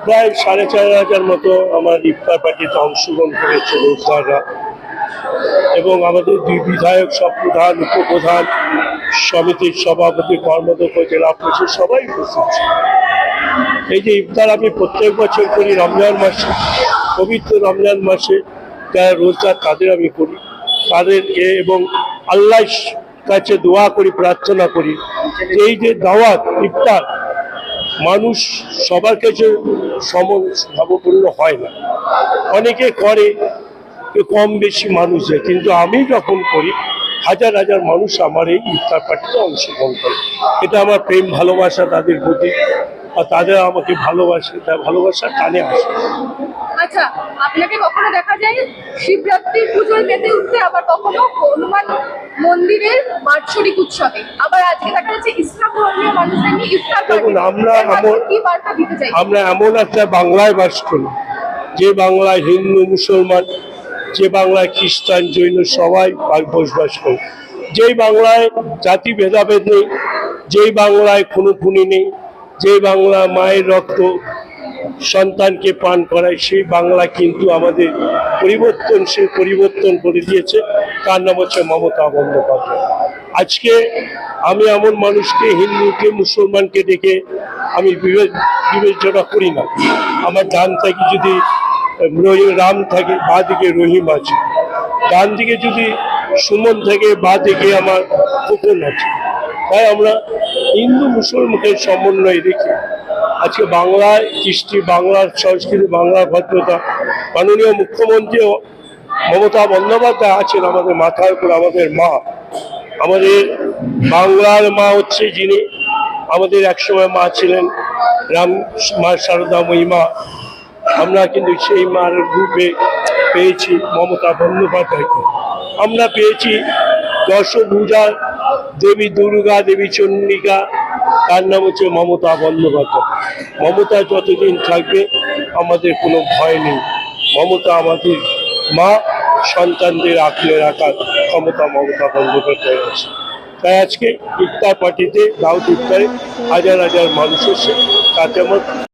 প্রায় 4,500 মতো আমার ইফতার পার্টিতে অংশগ্রহণ করেছে রোজগাররা, এবং আমাদের 2 বিধায়ক, সব প্রধান, উপপ্রধান, সমিতির সভাপতি, কর্মদক্ষ, জেলা পরিষদ সবাই উপস্থিত ছিল। এই যে ইফতার আমি প্রত্যেক বছর করি রমজান মাসে, পবিত্র রমজান মাসে যারা রোজগার তাদের আমি করি, তাদেরকে এবং আল্লাহর কাছে দোয়া করি, প্রার্থনা করি এই যে দাওয়াত ইফতার মানুষ সবার কাছে সমভাবপূর্ণ হয় না, অনেকে করে কম বেশি মানুষে, কিন্তু আমি যখন করি হাজার হাজার মানুষ আমার এই ইফতার পার্টিতে অংশগ্রহণ করে। এটা আমার প্রেম ভালোবাসা তাদের প্রতি, আর তাদের আমাকে ভালোবাসে, তার ভালোবাসা টানে আসে। আচ্ছা, আপনাকে কখনো দেখা যায় শিবরাত্রির পুজোয় মেতে উঠতে, আবার কখনো হনুমান মন্দিরের বার্ষিক উৎসবে, আবার আজকে দেখা যাচ্ছে ইসলাম ধর্মীয় মানুষদের নিয়ে ইফতার পার্টি। আমরা এমন একটা বাংলায় বাস করি যে বাংলায় হিন্দু মুসলমান, যে বাংলায় খ্রিস্টান জৈন সবাই বসবাস করে, যেই বাংলায় জাতি ভেদাভেদ নেই, যেই বাংলায় খুনোখুনি নেই, যেই বাংলা মায়ের রক্ত সন্তানকে পান করায়, সেই বাংলা কিন্তু আমাদের পরিবর্তন করে দিয়েছে। তার নাম হচ্ছে মমতা বন্দ্যোপাধ্যায়। আজকে আমি এমন মানুষকে, হিন্দুকে মুসলমানকে ডেকে আমি বিবেচনা করি না। আমার ডান থেকে যদি রাম থাকে, বা দিকে রহিম আছে, ডান দিকে যদি সুমন থাকে, বা দিকে আমার খোকন আছে। তাই আমরা হিন্দু মুসলমানকে সমন্বয় রেখে আজকে বাংলার কৃষ্টি, বাংলার সংস্কৃতি, বাংলার ভদ্রতা, মাননীয় মুখ্যমন্ত্রী মমতা বন্দ্যোপাধ্যায় আছেন আমাদের মাথার উপর, আমাদের মা, আমাদের বাংলার মা হচ্ছে যিনি আমাদের একসময় মা ছিলেন মা শারদা মহিমা। আমরা কিন্তু সেই মার রূপে পেয়েছি মমতা বন্দ্যোপাধ্যায়কে। আমরা পেয়েছি দশভুজার দেবী দুর্গা, দেবী চন্ডিকা, তার নাম হচ্ছে মমতা বন্দ্যোপাধ্যায়। মমতা যতদিন থাকবে আমাদের কোনো ভয় নেই। মমতা আমাদের মা, সন্তানদের আঁকলে রাখার ক্ষমতা মমতা বন্দ্যোপাধ্যায় আছে। তাই আজকে ইফতার পার্টিতে দাউদ ইফতারে হাজার হাজার মানুষ এসে, তাতে আমার